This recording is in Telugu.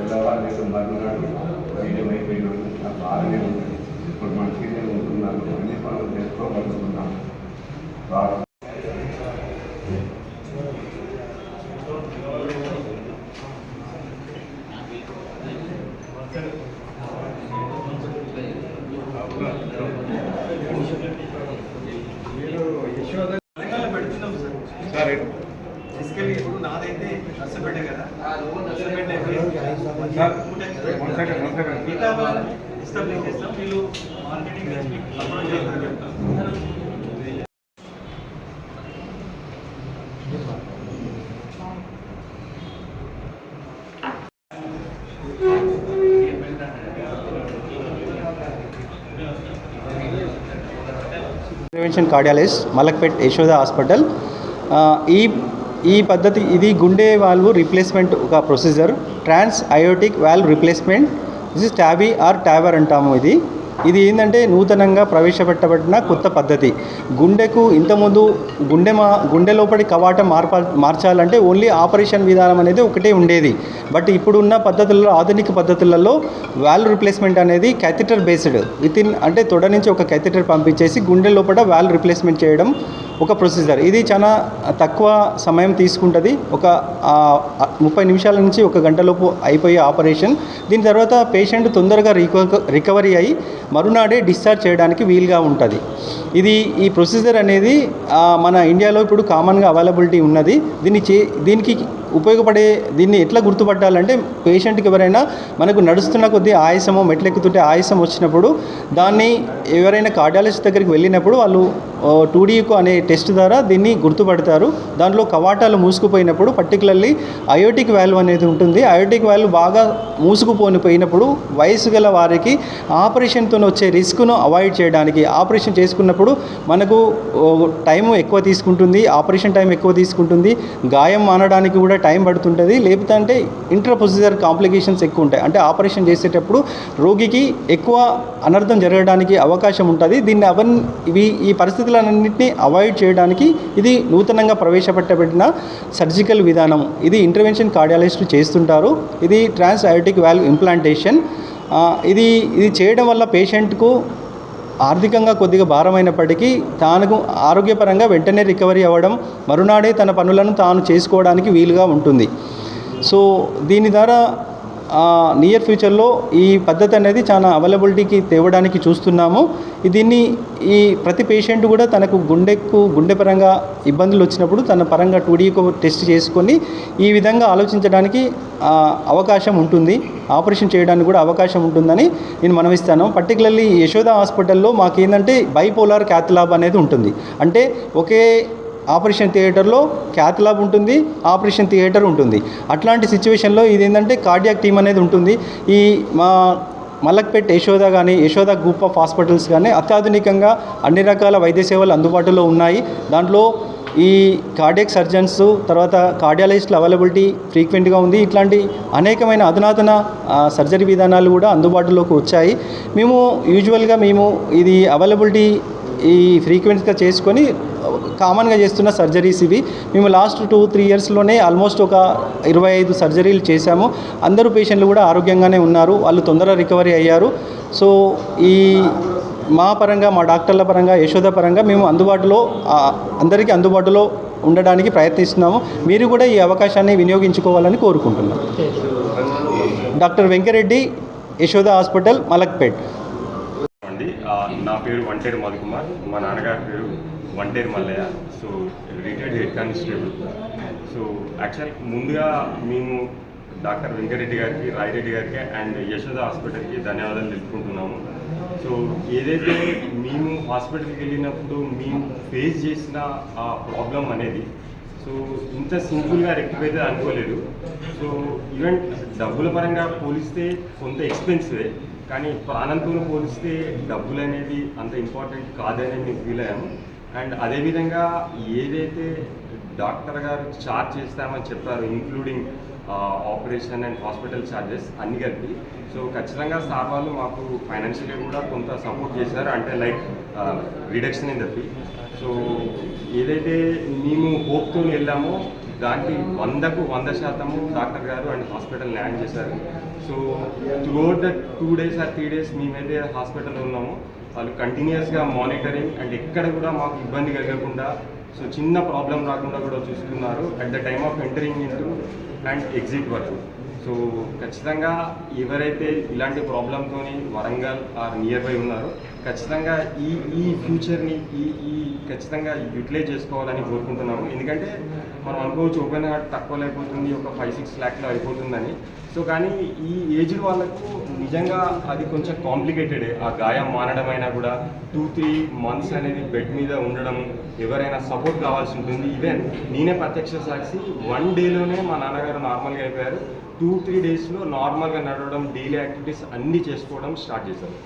తెల్లవారు మరునాడు వైద్యం అయిపోయినాడు. నాకు బాగానే ఉంటుంది. ఇప్పుడు మంచిగానే ఉంటున్నాను. అన్ని పనులు చేసుకోగలుగుతున్నాను. బేసికల్లీ ఇప్పుడు నాదైతే నర్సపేట కదా, నర్సపేట ఎస్టాబ్లిష్ చేస్తాం. వీళ్ళు మార్కెటింగ్ సపోర్ట్ చేస్తారని చెప్తాను. Intervention cardiologist Malakpet Yashoda hospital. ఈ పద్ధతి ఇది గుండె వాల్వ్ రీప్లేస్మెంట్ ఒక procedure, trans aortic valve replacement. This is TAVI or TAVR అంటాము. ఇది ఏంటంటే నూతనంగా ప్రవేశపెట్టబడిన కొత్త పద్ధతి. గుండెకు ఇంతకుముందు గుండె లోపలి కవాటం మార్చాలంటే ఓన్లీ ఆపరేషన్ విధానం అనేది ఒకటే ఉండేది. బట్ ఇప్పుడున్న పద్ధతుల్లో, ఆధునిక పద్ధతులలో వాల్వ్ రిప్లేస్మెంట్ అనేది క్యాథెటర్ బేస్డ్, అంటే తొడ నుంచి ఒక క్యాథెటర్ పంపించేసి గుండె లోపల వాల్వ్ రిప్లేస్మెంట్ చేయడం ఒక ప్రొసీజర్. ఇది చాలా తక్కువ సమయం తీసుకుంటుంది. ఒక 30 నిమిషాల నుంచి 1 గంటలోపు అయిపోయే ఆపరేషన్. దీని తర్వాత పేషెంట్ తొందరగా రికవరీ అయ్యి మరునాడే డిశ్చార్జ్ చేయడానికి వీలుగా ఉంటుంది. ఈ ప్రొసీజర్ అనేది మన ఇండియాలో ఇప్పుడు కామన్గా అవైలబిలిటీ ఉన్నది. దీనికి ఉపయోగపడే దీన్ని ఎట్లా గుర్తుపట్టాలంటే, పేషెంట్కి ఎవరైనా మనకు నడుస్తున్న కొద్దీ ఆయాసమో మెట్లెక్కుతుంటే ఆయాసం వచ్చినప్పుడు దాన్ని ఎవరైనా కార్డియాలజిస్ట్ దగ్గరికి వెళ్ళినప్పుడు వాళ్ళు 2DECO అనే టెస్ట్ ద్వారా దీన్ని గుర్తుపడతారు. దాంట్లో కవాటాలు మూసుకుపోయినప్పుడు, పర్టికులర్లీ అయోటిక్ వాల్వ్ అనేది ఉంటుంది. అయోటిక్ వాల్వ్ బాగా మూసుకుపోయినప్పుడు వయసు గల వారికి ఆపరేషన్తో వచ్చే రిస్క్ను అవాయిడ్ చేయడానికి, ఆపరేషన్ చేసుకున్నప్పుడు మనకు టైం ఎక్కువ తీసుకుంటుంది, ఆపరేషన్ టైం ఎక్కువ తీసుకుంటుంది, గాయం మానడానికి కూడా టైం పడుతుంటుంది. లేకపోతే ఇంటర్ ప్రొసీజర్ కాంప్లికేషన్స్ ఎక్కువ ఉంటాయి. అంటే ఆపరేషన్ చేసేటప్పుడు రోగికి ఎక్కువ అనర్థం జరగడానికి అవకాశం ఉంటుంది. ఈ పరిస్థితులన్నింటినీ అవాయిడ్ చేయడానికి ఇది నూతనంగా ప్రవేశపెట్టబడిన సర్జికల్ విధానం. ఇది ఇంటర్వెన్షన్ కార్డియాలజిస్టులు చేస్తుంటారు. ఇది ట్రాన్స్ అయోటిక్ వాల్వ్ ఇంప్లాంటేషన్. ఇది చేయడం వల్ల పేషెంట్కు ఆర్థికంగా కొద్దిగా భారమైనప్పటికీ తాను ఆరోగ్యపరంగా వెంటనే రికవరీ అవ్వడం, మరునాడే తన పనులను తాను చేసుకోవడానికి వీలుగా ఉంటుంది. సో దీని ద్వారా నియర్ ఫ్యూచర్లో ఈ పద్ధతి అనేది చాలా అవైలబిలిటీకి తేవడానికి చూస్తున్నాము. ప్రతి పేషెంట్ కూడా తనకు గుండె పరంగా ఇబ్బందులు వచ్చినప్పుడు తన పరంగా 2DECO టెస్ట్ చేసుకొని ఈ విధంగా ఆలోచించడానికి అవకాశం ఉంటుంది, ఆపరేషన్ చేయడానికి కూడా అవకాశం ఉంటుందని నేను మనవిస్తాను. పర్టికులర్లీ యశోద హాస్పిటల్లో మాకేంటంటే బైపోలార్ క్యాత్ ల్యాబ్ అనేది ఉంటుంది. అంటే ఒకే ఆపరేషన్ థియేటర్లో క్యాత్ ల్యాబ్ ఉంటుంది, ఆపరేషన్ థియేటర్ ఉంటుంది. అట్లాంటి సిచ్యువేషన్లో ఇది ఏంటంటే కార్డియాక్ టీమ్ అనేది ఉంటుంది. మా మలక్పేట్ యశోద కానీ, యశోద గ్రూప్ ఆఫ్ హాస్పిటల్స్ కానీ అత్యాధునికంగా అన్ని రకాల వైద్య సేవలు అందుబాటులో ఉన్నాయి. దాంట్లో ఈ కార్డియాక్ సర్జన్స్, తర్వాత కార్డియాలజిస్టుల అవైలబిలిటీ ఫ్రీక్వెంట్గా ఉంది. ఇట్లాంటి అనేకమైన అధునాతన సర్జరీ విధానాలు కూడా అందుబాటులోకి వచ్చాయి. యూజువల్గా ఇది అవైలబిలిటీ ఫ్రీక్వెంట్గా చేసుకొని కామన్గా చేస్తున్న సర్జరీస్ ఇవి. మేము లాస్ట్ 2-3 ఇయర్స్లోనే ఆల్మోస్ట్ ఒక 25 సర్జరీలు చేశాము. అందరూ పేషెంట్లు కూడా ఆరోగ్యంగానే ఉన్నారు, వాళ్ళు తొందరగా రికవరీ అయ్యారు. సో మా పరంగా, మా డాక్టర్ల పరంగా, యశోద పరంగా మేము అందరికీ అందుబాటులో ఉండడానికి ప్రయత్నిస్తున్నాము. మీరు కూడా ఈ అవకాశాన్ని వినియోగించుకోవాలని కోరుకుంటున్నాం. Doctor Venkareddy, Yashoda hospital, Malakpet. నా పేరు వంటేరు మధుకుమార్, మా నాన్నగారి పేరు Vanteru Mallaiah. So retired head constable. So actual ముందుగా మేము డాక్టర్ వెంకరెడ్డి గారికి, రాయిరెడ్డి గారికి అండ్ యశోద హాస్పిటల్కి ధన్యవాదాలు తెలుపుకుంటున్నాము. సో ఏదైతే మేము హాస్పిటల్కి వెళ్ళినప్పుడు మేము ఫేస్ చేసిన ఆ ప్రాబ్లం అనేది సో ఇంత సింపుల్గా రెక్టిఫై అయితే అనుకోలేదు. సో ఈవెన్ డబ్బుల పరంగా పోలిస్తే కొంత ఎక్స్పెన్సివే, కానీ ప్రాణంతో పోలిస్తే డబ్బులు అనేది అంత ఇంపార్టెంట్ కాదని మేము ఫీల్ అయ్యాము. అండ్ అదేవిధంగా ఏదైతే డాక్టర్ గారు ఛార్జ్ చేస్తామని చెప్పారు, including operation and hospital charges అన్నీ కలిపి, సో ఖచ్చితంగా సార్ వాళ్ళు మాకు ఫైనాన్షియల్గా కూడా కొంత సపోర్ట్ చేశారు. అంటే like reduction in the fee. So ఏదైతే మేము హోప్తో వెళ్ళామో దానికి 100% డాక్టర్ గారు అండ్ హాస్పిటల్ న్యాయం చేశారు. So throughout the 2 days or 3 days మేమైతే హాస్పిటల్లో ఉన్నాము, వాళ్ళు కంటిన్యూస్గా మానిటరింగ్ అండ్ ఎక్కడ కూడా మాకు ఇబ్బంది కలగకుండా, సో చిన్న ప్రాబ్లం రాకుండా కూడా చూస్తున్నారు at the time of entering into and exit వరకు. సో ఖచ్చితంగా ఎవరైతే ఇలాంటి ప్రాబ్లంతో వరంగల్ ఆర్ నియర్ బై ఉన్నారో ఖచ్చితంగా ఈ ఫ్యూచర్ని ఈ ఖచ్చితంగా యూటిలైజ్ చేసుకోవాలని కోరుకుంటున్నాము. ఎందుకంటే మనం అనుకోవచ్చు ఓపెన్ హార్ట్ తక్కువ అయిపోతుంది, ఒక 5-6 lakhలో అయిపోతుందని. సో కానీ ఈ ఏజ్డ్ వాళ్ళకు నిజంగా అది కొంచెం కాంప్లికేటెడే. ఆ గాయం మానడమైనా కూడా 2-3 months అనేది బెడ్ మీద ఉండడం, ఎవరైనా సపోర్ట్ కావాల్సి ఉంటుంది. ఈవెన్ నేనే ప్రత్యక్ష సాక్షి, 1 dayలోనే మా నాన్నగారు నార్మల్గా అయిపోయారు. 2-3 daysలో నార్మల్గా నడవడం, డైలీ యాక్టివిటీస్ అన్నీ చేసుకోవడం స్టార్ట్ చేశారు.